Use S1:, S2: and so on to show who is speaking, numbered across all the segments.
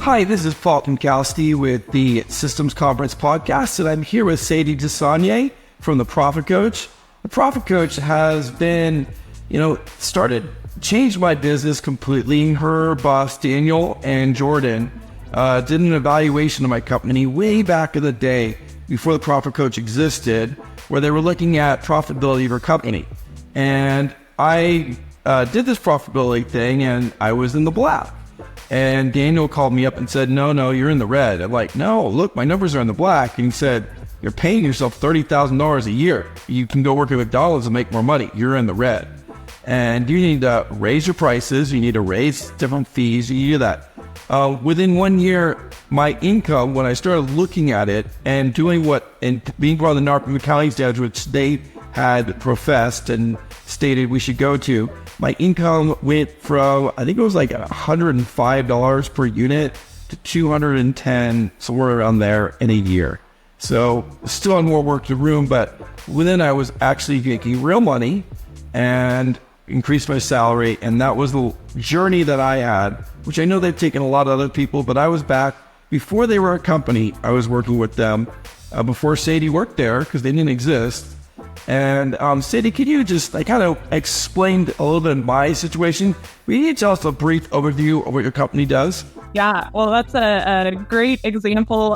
S1: Hi, this is Paul Kankowski with the Systems Conference podcast, and I'm here with Sadie Desaulniers from the Profit Coach. The Profit Coach has been, changed my business completely. Her boss, Daniel and Jordan, did an evaluation of my company way back in the day before the Profit Coach existed, where they were looking at profitability of her company. And I did this profitability thing, and I was in the black. And Daniel called me up and said, no, you're in the red. I'm like, no, look, my numbers are in the black. And he said, you're paying yourself $30,000 a year. You can go work at McDonald's and make more money. You're in the red. And you need to raise your prices. You need to raise different fees. You do that. Within 1 year, my income, when I started looking at it and doing being part of the NARPM accounting standards, which they had professed and stated we should go to, my income went from, I think it was like $105 per unit to $210, somewhere around there in a year. So still had more work to do, but within I was actually making real money and increased my salary. And that was the journey that I had, which I know they've taken a lot of other people, but I was back before they were a company. I was working with them before Sadie worked there because they didn't exist. And Sadie, can you just kind of explain a little bit of my situation? Will you tell us a brief overview of what your company does?
S2: Yeah, well, that's a great example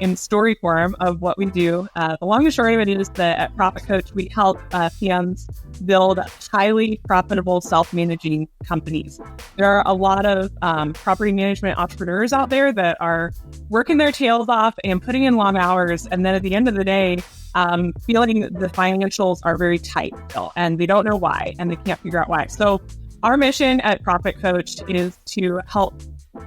S2: in story form of what we do. The long and short of it is that at Profit Coach, we help PMs build highly profitable self-managing companies. There are a lot of property management entrepreneurs out there that are working their tails off and putting in long hours. And then at the end of the day, feeling the financials are very tight still, and they don't know why, and they can't figure out why. So our mission at Profit Coach is to help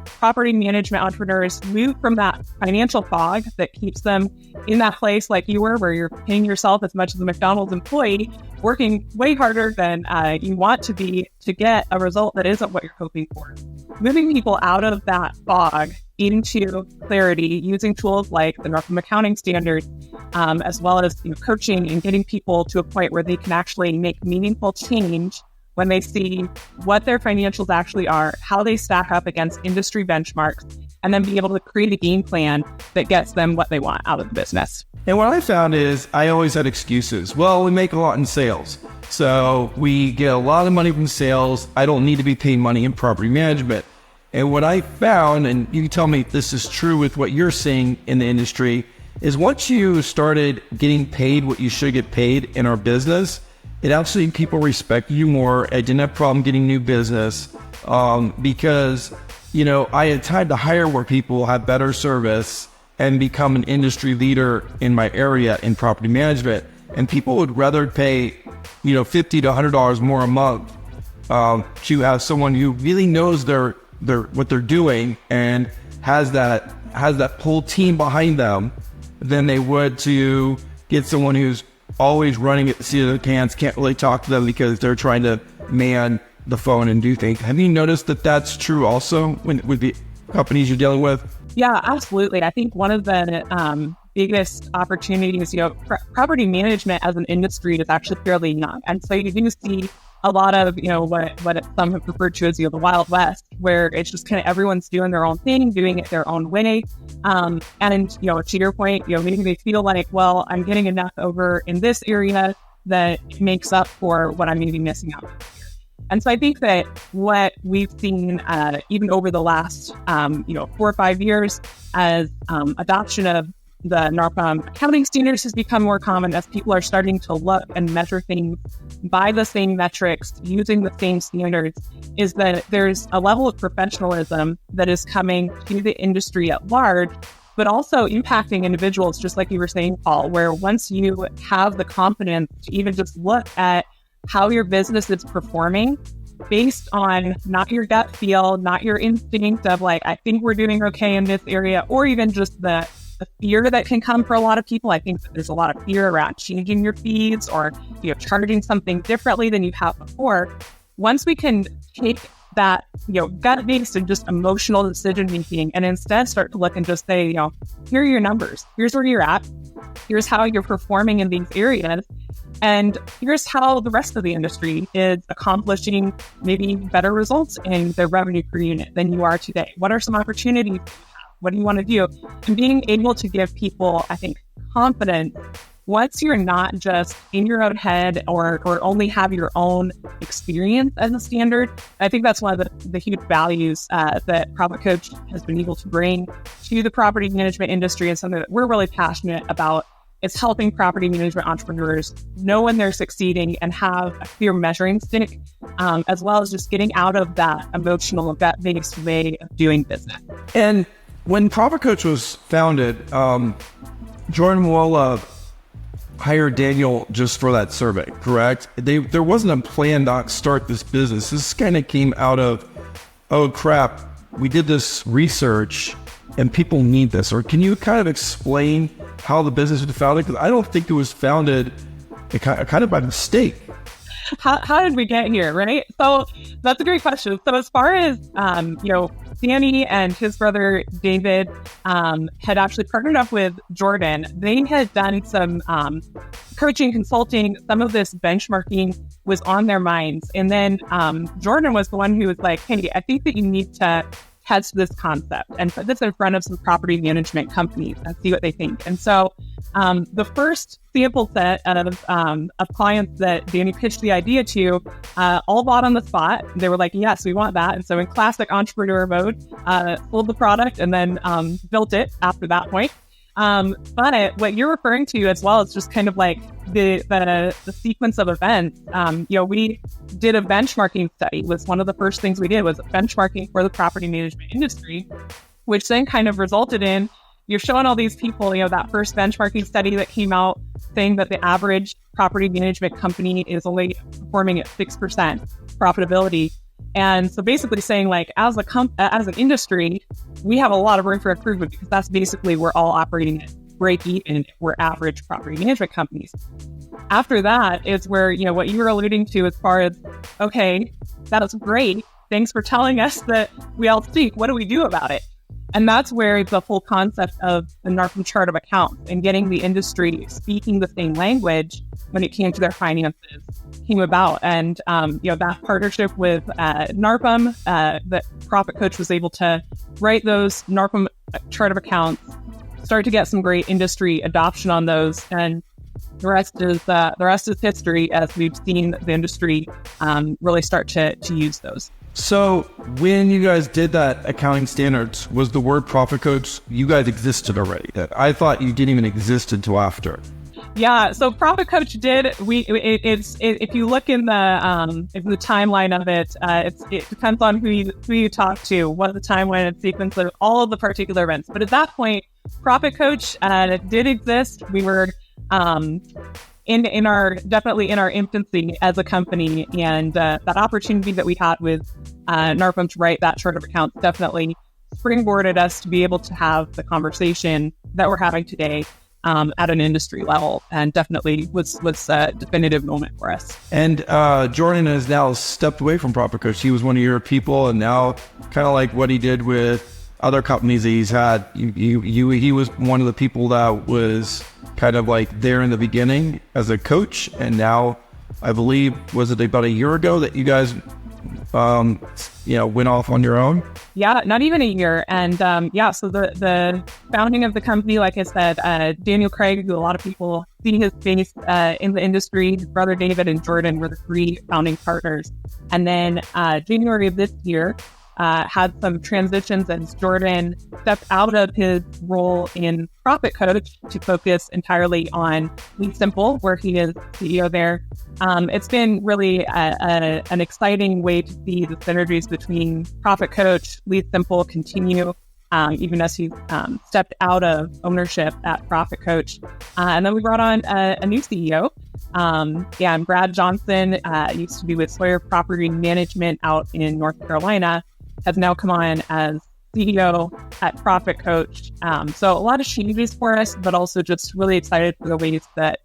S2: property management entrepreneurs move from that financial fog that keeps them in that place like you were, where you're paying yourself as much as a McDonald's employee, working way harder than you want to be to get a result that isn't what you're hoping for. Moving people out of that fog into clarity using tools like the NARPM accounting standards, as well as coaching and getting people to a point where they can actually make meaningful change when they see what their financials actually are, how they stack up against industry benchmarks, and then be able to create a game plan that gets them what they want out of the business.
S1: And what I found is I always had excuses. Well, we make a lot in sales, so we get a lot of money from sales. I don't need to be paying money in property management. And what I found, and you can tell me if this is true with what you're seeing in the industry, is once you started getting paid what you should get paid in our business, it actually, people respect you more. I didn't have a problem getting new business because, I had time to hire where people have better service and become an industry leader in my area in property management. And people would rather pay, $50 to $100 more a month to have someone who really knows what they're doing and has that whole team behind them than they would to get someone who's always running at the seat of the pants, can't really talk to them because they're trying to man the phone and do things. Have you noticed that that's true also with the companies you're dealing with?
S2: Yeah, absolutely. I think one of the biggest opportunities, property management as an industry is actually fairly young. And so you do see a lot of, what some have referred to as, the Wild West, where it's just kind of everyone's doing their own thing, doing it their own way. And, to your point, maybe they feel like, well, I'm getting enough over in this area that makes up for what I'm maybe missing out on here. And so I think that what we've seen, even over the last, 4 or 5 years, as adoption of the NARPM accounting standards has become more common, as people are starting to look and measure things by the same metrics, using the same standards, is that there's a level of professionalism that is coming to the industry at large, but also impacting individuals, just like you were saying, Paul, where once you have the confidence to even just look at how your business is performing based on not your gut feel, not your instinct of like, I think we're doing okay in this area, or even just the fear that can come for a lot of people. I think that there's a lot of fear around changing your fees or charging something differently than you have before. Once we can take that gut-based and just emotional decision making and instead start to look and just say, here are your numbers. Here's where you're at. Here's how you're performing in these areas. And here's how the rest of the industry is accomplishing maybe better results in their revenue per unit than you are today. What are some opportunities you have? What do you want to do? And being able to give people, I think, confidence once you're not just in your own head or only have your own experience as a standard. I think that's one of the huge values that Profit Coach has been able to bring to the property management industry, and something that we're really passionate about. It's helping property management entrepreneurs know when they're succeeding and have a clear measuring stick, as well as just getting out of that emotional, gut-based way of doing business.
S1: And when Profit Coach was founded, Jordan Mola hired Daniel just for that survey, correct? There wasn't a plan to start this business. This kind of came out of, oh crap, we did this research and people need this. Or can you kind of explain how the business was founded? Because I don't think it was founded kind of by mistake.
S2: How did we get here, right? So that's a great question. So as far as, Danny and his brother David had actually partnered up with Jordan. They had done some coaching, consulting. Some of this benchmarking was on their minds. And then Jordan was the one who was like, hey, I think that you need to test this concept and put this in front of some property management companies and see what they think. And so the first sample set of clients that Danny pitched the idea to all bought on the spot. They were like, yes, we want that. And so in classic entrepreneur mode, sold the product and then built it after that point. But what you're referring to as well is just kind of like the sequence of events. We did a benchmarking study. Was one of the first things we did was benchmarking for the property management industry, which then kind of resulted in you're showing all these people, that first benchmarking study that came out saying that the average property management company is only performing at 6% profitability. And so basically saying like, as an industry, we have a lot of room for improvement because that's basically we're all operating at break even. We're average property management companies. After that is where, what you were alluding to as far as, okay, that is great. Thanks for telling us that we all speak. What do we do about it? And that's where the whole concept of the NARPM chart of accounts and getting the industry speaking the same language when it came to their finances came about. And, that partnership with NARPM, that Profit Coach was able to write those NARPM chart of accounts, start to get some great industry adoption on those. And the rest is history as we've seen the industry really start to use those.
S1: So when you guys did that accounting standards, was the word Profit Coach, you guys existed already? I thought you didn't even exist until after.
S2: Yeah, so Profit Coach did. If you look in the timeline of it, it depends on who you talk to, what the timeline and sequence of all of the particular events. But at that point, Profit Coach did exist. We were definitely in our infancy as a company, and that opportunity that we had with NARPM to write that chart of accounts definitely springboarded us to be able to have the conversation that we're having today at an industry level, and definitely was a definitive moment for us. And
S1: Jordan has now stepped away from Profit Coach. He was one of your people, and now kind of like what he did with other companies that he's had, he was one of the people that was kind of like there in the beginning as a coach, and now I believe, was it about a year ago that you guys went off on your own?
S2: Yeah, not even a year. And so the founding of the company, like I said, Daniel Craig, who a lot of people see his face in the industry, his brother David and Jordan were the three founding partners. And then January of this year, had some transitions as Jordan stepped out of his role in Profit Coach to focus entirely on Lead Simple, where he is CEO there. It's been really an exciting way to see the synergies between Profit Coach, Lead Simple continue, even as he stepped out of ownership at Profit Coach. And then we brought on a new CEO. And Brad Johnson used to be with Sawyer Property Management out in North Carolina, has now come on as CEO at Profit Coach. So a lot of changes for us, but also just really excited for the ways that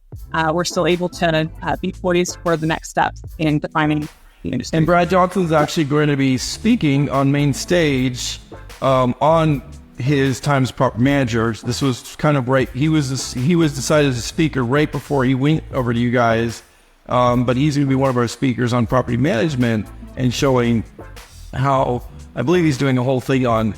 S2: we're still able to be poised for the next steps in defining the industry.
S1: And Brad Johnson's actually going to be speaking on main stage on his time as property manager. This was kind of right. He was decided as a speaker right before he went over to you guys. But he's going to be one of our speakers on property management and showing how, I believe he's doing a whole thing on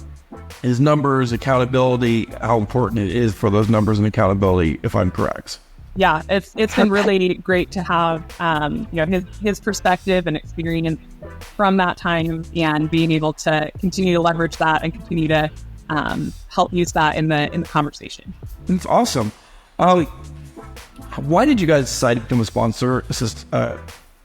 S1: his numbers, accountability, how important it is for those numbers and accountability, if I'm correct.
S2: Yeah, it's been really great to have his perspective and experience from that time, and being able to continue to leverage that and continue to help use that in the conversation.
S1: It's awesome. Why did you guys decide to become a sponsor?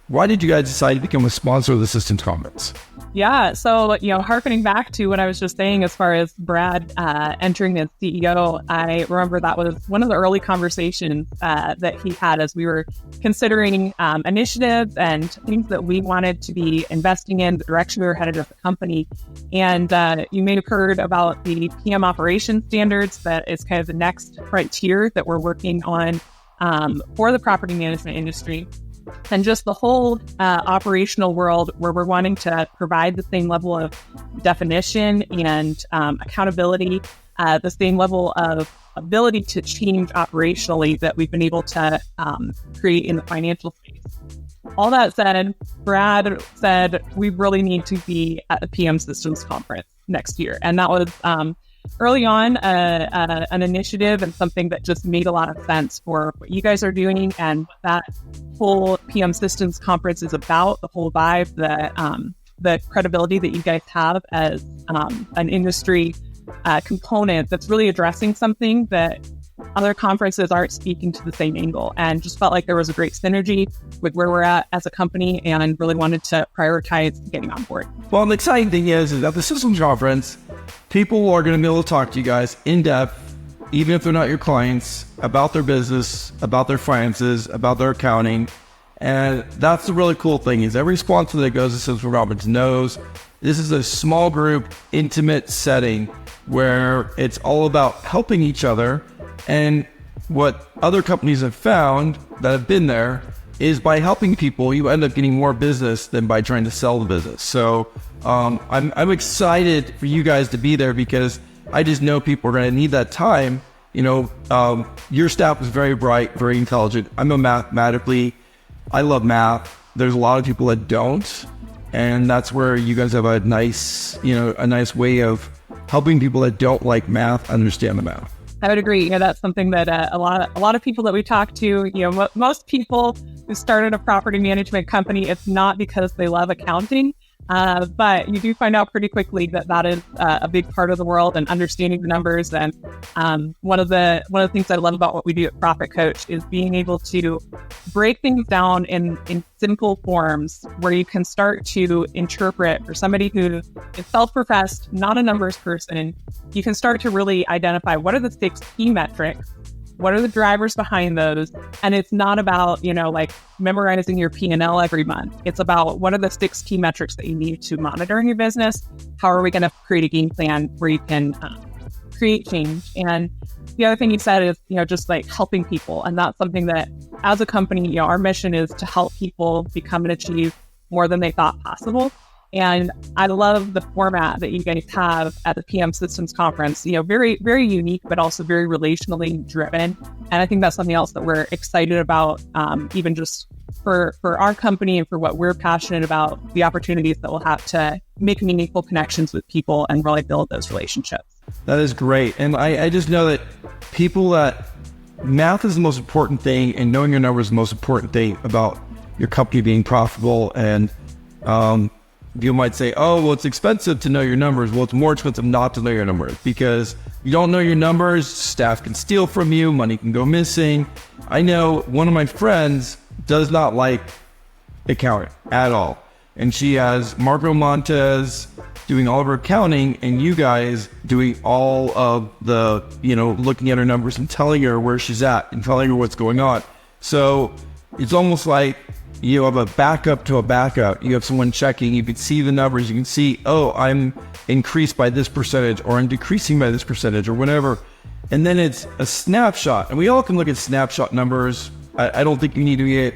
S1: Why did you guys decide to become a sponsor of the Systems Conference?
S2: Yeah, so, harkening back to what I was just saying as far as Brad entering as CEO, I remember that was one of the early conversations that he had as we were considering initiatives and things that we wanted to be investing in, the direction we were headed as a company. And you may have heard about the PM operations standards. That is kind of the next frontier that we're working on for the property management industry. And just the whole operational world, where we're wanting to provide the same level of definition and accountability, the same level of ability to change operationally that we've been able to create in the financial space. All that said, Brad said we really need to be at the PM Systems Conference next year. And that was early on an initiative and something that just made a lot of sense for what you guys are doing and what that whole PM Systems Conference is about, the whole vibe, the credibility that you guys have as an industry component that's really addressing something that other conferences aren't speaking to the same angle, and just felt like there was a great synergy with where we're at as a company, and really wanted to prioritize getting on board.
S1: Well, the exciting thing is at the Systems Conference, people are going to be able to talk to you guys in depth, even if they're not your clients, about their business, about their finances, about their accounting. And that's the really cool thing, is every sponsor that goes to Systems Conference knows this is a small group, intimate setting where it's all about helping each other. And what other companies have found that have been there is by helping people, you end up getting more business than by trying to sell the business. So I'm excited for you guys to be there, because I just know people are going to need that time. Your staff is very bright, very intelligent. I love math. There's a lot of people that don't. And that's where you guys have a nice way of helping people that don't like math understand the math.
S2: I would agree. That's something that a lot of people that we talk to, most people who started a property management company, it's not because they love accounting, but you do find out pretty quickly that is a big part of the world, and understanding the numbers. And one of the things I love about what we do at Profit Coach is being able to break things down in simple forms, where you can start to interpret, for somebody who is self-professed, not a numbers person, you can start to really identify what are the 6 key metrics, what are the drivers behind those. And it's not about, like memorizing your P&L every month. It's about what are the 6 key metrics that you need to monitor in your business. How are we going to create a game plan where you can create change? And the other thing you said is, just like helping people. And that's something that as a company, our mission is to help people become and achieve more than they thought possible. And I love the format that you guys have at the PM Systems Conference, very, very unique, but also very relationally driven. And I think that's something else that we're excited about, even just for our company and for what we're passionate about, the opportunities that we'll have to make meaningful connections with people and really build those relationships.
S1: That is great. And I just know that math is the most important thing, and knowing your numbers is the most important thing about your company being profitable. And you might say, oh, well, it's expensive to know your numbers. Well, it's more expensive not to know your numbers, because you don't know your numbers, staff can steal from you, money can go missing. I know one of my friends does not like accounting at all. And she has Marco Montez doing all of her accounting, and you guys doing all of the, looking at her numbers and telling her where she's at and telling her what's going on. So it's almost like you have a backup to a backup. You have someone checking, you can see the numbers, you can see, oh, I'm increased by this percentage, or I'm decreasing by this percentage, or whatever. And then it's a snapshot. And we all can look at snapshot numbers. I don't think you need to be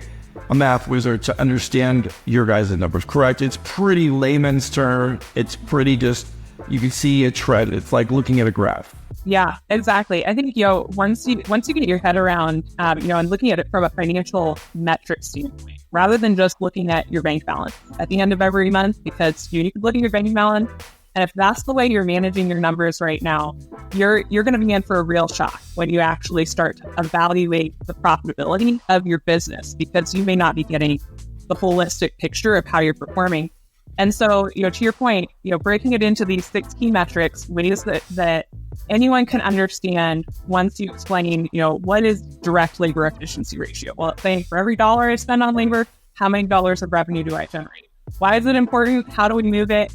S1: a math wizard to understand your guys' numbers, correct? It's pretty layman's term. It's pretty just you can see a trend. It's like looking at a graph.
S2: Yeah, exactly. I think, once you get your head around, and looking at it from a financial metric standpoint, rather than just looking at your bank balance at the end of every month, because you need to look at your bank balance. And if that's the way you're managing your numbers right now, you're going to be in for a real shock when you actually start to evaluate the profitability of your business, because you may not be getting the holistic picture of how you're performing. And so, to your point, breaking it into these 6 key metrics, ways that anyone can understand once you explain, what is direct labor efficiency ratio? Well, it's saying for every dollar I spend on labor, how many dollars of revenue do I generate? Why is it important? How do we move it?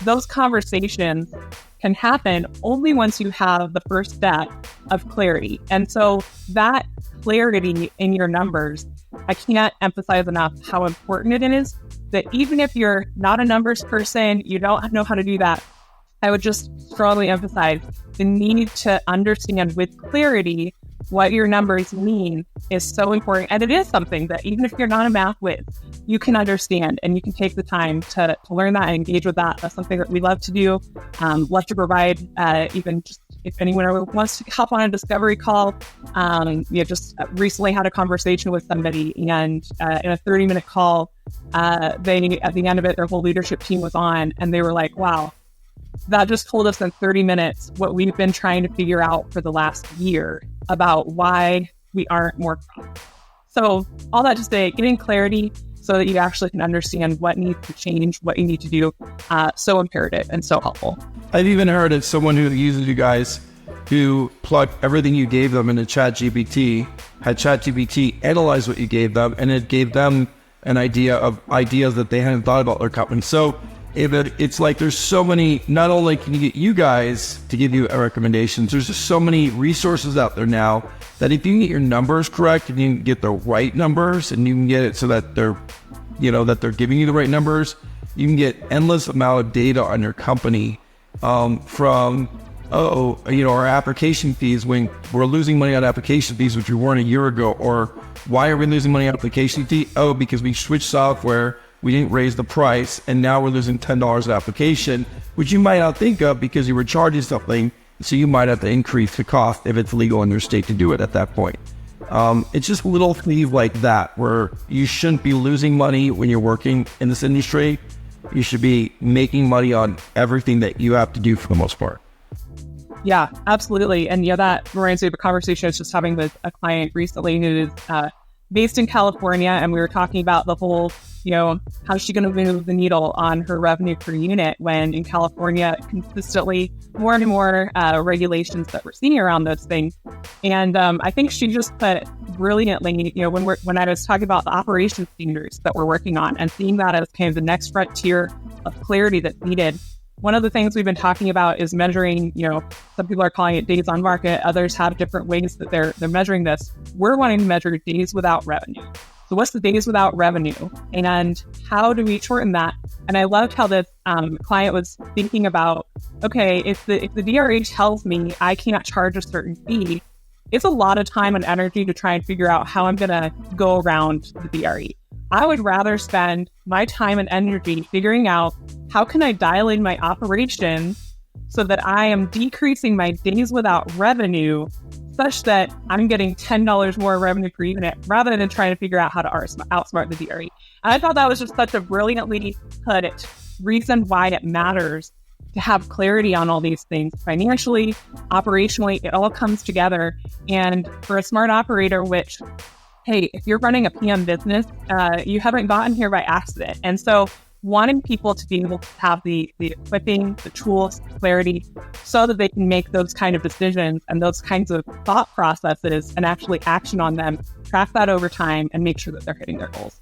S2: Those conversations can happen only once you have the first step of clarity. And so that clarity in your numbers, I can't emphasize enough how important it is that even if you're not a numbers person, you don't know how to do that, I would just strongly emphasize the need to understand with clarity what your numbers mean is so important. And it is something that even if you're not a math whiz, you can understand and you can take the time to learn that and engage with that. That's something that we love to do. Love to provide, even just if anyone wants to hop on a discovery call. Just recently had a conversation with somebody, and in a 30-minute call, they, at the end of it, their whole leadership team was on, and they were like, wow, that just told us in 30 minutes what we've been trying to figure out for the last year about why we aren't more profitable. So all that to say, getting clarity so that you actually can understand what needs to change, what you need to do, so imperative and so helpful.
S1: I've even heard of someone who uses you guys who plugged everything you gave them into ChatGPT, had ChatGPT analyze what you gave them, and it gave them an idea of ideas that they hadn't thought about their company. So it's like there's so many, not only can you get you guys to give you recommendations, there's just so many resources out there now that if you can get your numbers correct and you can get the right numbers and you can get it so that they're giving you the right numbers, you can get endless amount of data on your company from our application fees, when we're losing money on application fees, which we weren't a year ago, or why are we losing money on application fee? Oh, because we switched software. We didn't raise the price, and now we're losing $10 an application, which you might not think of because you were charging something, so you might have to increase the cost if it's legal in your state to do it at that point. It's just little things like that where you shouldn't be losing money when you're working in this industry. You should be making money on everything that you have to do for the most part.
S2: Yeah, absolutely. And that reminds me of a conversation I was just having with a client recently who is based in California, and we were talking about the whole, how's she going to move the needle on her revenue per unit when in California, consistently more and more regulations that we're seeing around those things. And I think she just put it brilliantly, when I was talking about the operations standards that we're working on and seeing that as kind of the next frontier of clarity that's needed. One of the things we've been talking about is measuring, some people are calling it days on market. Others have different ways that they're measuring this. We're wanting to measure days without revenue. So what's the days without revenue? And how do we shorten that? And I loved how this client was thinking about, okay, if the DRA tells me I can't charge a certain fee, it's a lot of time and energy to try and figure out how I'm going to go around the DRE. I would rather spend my time and energy figuring out how can I dial in my operation so that I am decreasing my days without revenue such that I'm getting $10 more revenue per unit rather than trying to figure out how to outsmart the DRE. And I thought that was just such a brilliantly put reason why it matters to have clarity on all these things financially, operationally. It all comes together. And for a smart operator, which, hey, if you're running a PM business, you haven't gotten here by accident. And so wanting people to be able to have the equipping, the tools, clarity, so that they can make those kind of decisions and those kinds of thought processes and actually action on them, track that over time, and make sure that they're hitting their goals.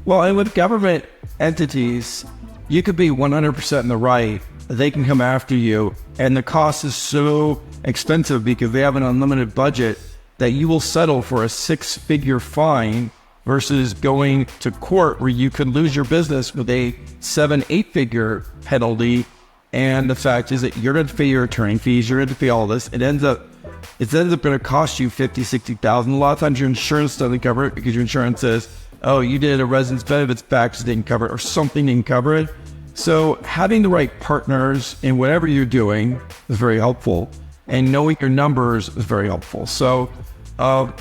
S1: Well, and with government entities, you could be 100% in the right. They can come after you, and the cost is so expensive because they have an unlimited budget that you will settle for a 6-figure fine versus going to court where you could lose your business with a 7-8-figure penalty. And the fact is that you're going to pay your attorney fees, you're going to pay all this. It ends up going to cost you $50,000, $60,000. A lot of times your insurance doesn't cover it because your insurance says, oh, you did a residence benefits package, didn't cover it, or something didn't cover it. So having the right partners in whatever you're doing is very helpful, and knowing your numbers is very helpful. So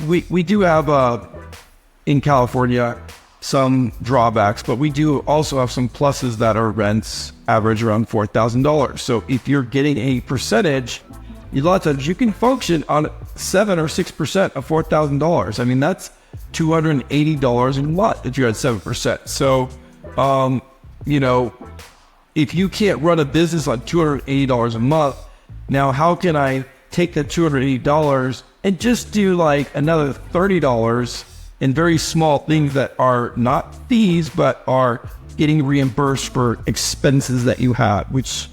S1: we do have in California some drawbacks, but we do also have some pluses that our rents average around $4,000. So if you're getting a percentage, a lot of times you can function on 7 or 6% of $4,000. I mean, that's $280 a month that you had 7%. So, if you can't run a business on $280 a month, now how can I take that $280 and just do like another $30 in very small things that are not fees, but are getting reimbursed for expenses that you have, which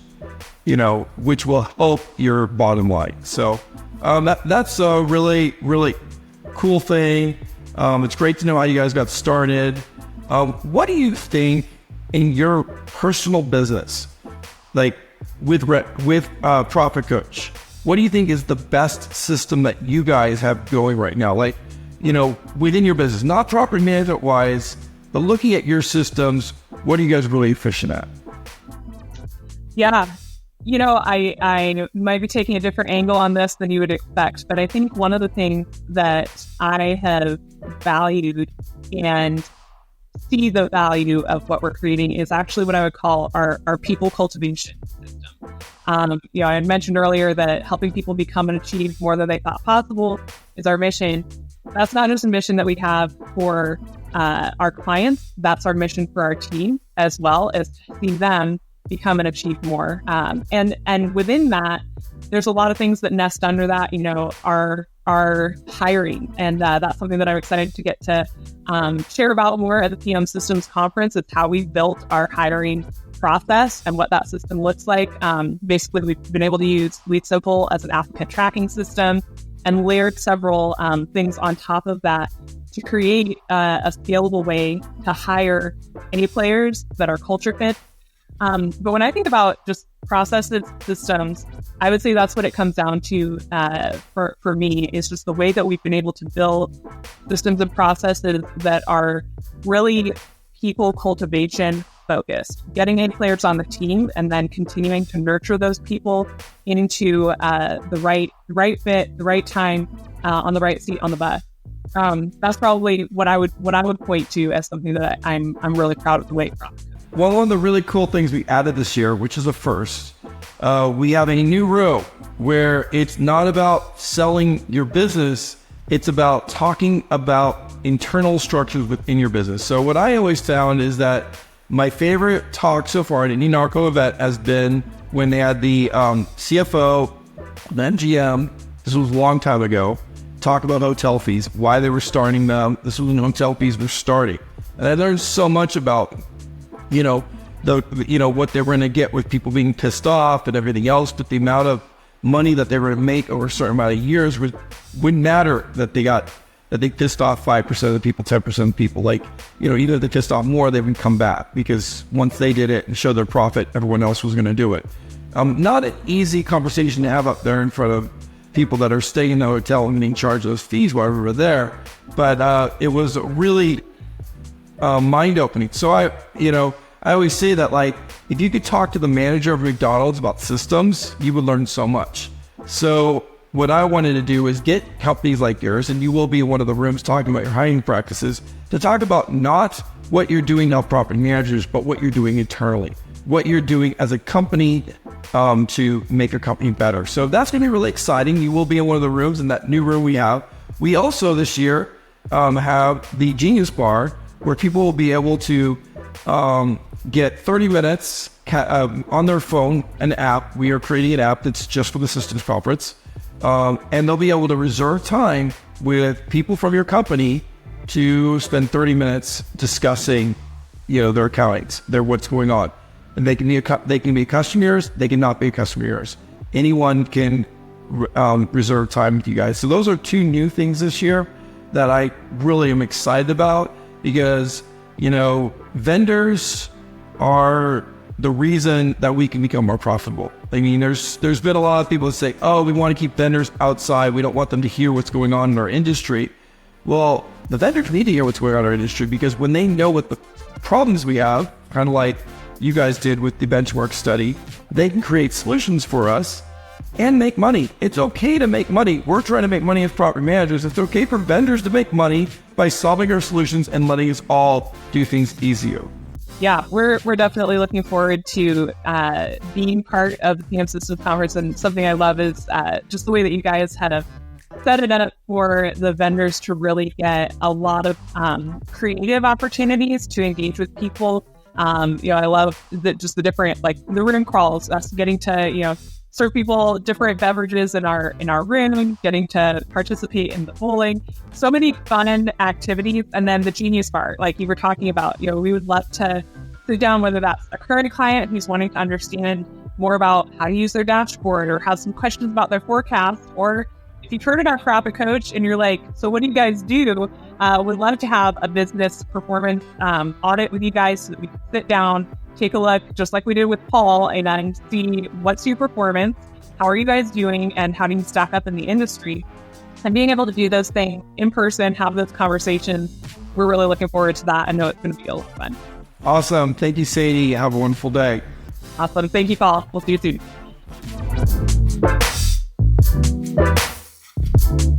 S1: will help your bottom line. So that's a really, really cool thing. It's great to know how you guys got started. What do you think in your personal business, like with Profit Coach, what do you think is the best system that you guys have going right now? Like, within your business, not property management wise, but looking at your systems, what are you guys really efficient at?
S2: Yeah. I might be taking a different angle on this than you would expect, but I think one of the things that I have valued and see the value of what we're creating is actually what I would call our people cultivation system. I had mentioned earlier that helping people become and achieve more than they thought possible is our mission. That's not just a mission that we have for our clients. That's our mission for our team as well, as to see them become and achieve more. And within that, there's a lot of things that nest under that, our hiring. And that's something that I'm excited to get to share about more at the PM Systems Conference. It's how we've built our hiring process and what that system looks like. Basically, we've been able to use Lead Simple as an applicant tracking system and layered several things on top of that to create a scalable way to hire A players that are culture fit. But when I think about just processes, systems, I would say that's what it comes down to for me, is just the way that we've been able to build systems and processes that are really people cultivation focused, getting A players on the team and then continuing to nurture those people into the right fit, the right time, on the right seat on the bus. That's probably what I would point to as something that I'm really proud of the way from.
S1: Well, one of the really cool things we added this year, which is a first, we have a new row where it's not about selling your business, it's about talking about internal structures within your business. So what I always found is that my favorite talk so far at any NARPM event has been when they had the CFO, then GM, this was a long time ago, talk about hotel fees, why they were starting them. This was when hotel fees were starting. And I learned so much about what they were going to get with people being pissed off and everything else, but the amount of money that they were going to make over a certain amount of years wouldn't matter that they pissed off 5% of the people, 10% of the people. Even if they pissed off more, they would come back because once they did it and showed their profit, everyone else was going to do it. Not an easy conversation to have up there in front of people that are staying in the hotel and getting charged those fees while we were there, but it was really mind-opening. So I always say that, if you could talk to the manager of McDonald's about systems, you would learn so much. So what I wanted to do is get companies like yours, and you will be in one of the rooms talking about your hiring practices, to talk about not what you're doing now, property managers, but what you're doing internally, what you're doing as a company to make your company better. So that's going to be really exciting. You will be in one of the rooms, in that new room we have. We also this year have the Genius Bar, where people will be able to get 30 minutes on their phone, an app. We are creating an app that's just for the Systems Conference. And they'll be able to reserve time with people from your company to spend 30 minutes discussing, their accountings, what's going on. And they can be customers, they can not be customers. Anyone can reserve time with you guys. So those are two new things this year that I really am excited about, because vendors are the reason that we can become more profitable. I mean, there's been a lot of people that say, oh, we want to keep vendors outside, we don't want them to hear what's going on in our industry. Well, the vendors need to hear what's going on in our industry, because when they know what the problems we have, kind of like you guys did with the benchmark study, they can create solutions for us and make money. It's okay to make money. We're trying to make money as property managers. It's okay for vendors to make money by solving our solutions and letting us all do things easier.
S2: Yeah, we're definitely looking forward to being part of the PM Systems Conference. And something I love is just the way that you guys had set it up for the vendors to really get a lot of creative opportunities to engage with people. I love just the different, like the room crawls, us getting to, serve people different beverages in our room, getting to participate in the bowling. So many fun activities. And then the Genius Bar, like you were talking about, we would love to sit down, whether that's a current client who's wanting to understand more about how to use their dashboard or have some questions about their forecast, or if you've heard of our Profit Coach and you're like, so what do you guys do? Would love to have a business performance audit with you guys so that we can sit down, take a look, just like we did with Paul, and then see what's your performance, how are you guys doing, and how do you stack up in the industry? And being able to do those things in person, have those conversations, we're really looking forward to that. I know it's going to be a lot of fun.
S1: Awesome. Thank you, Sadie. Have a wonderful day.
S2: Awesome. Thank you, Paul. We'll see you soon.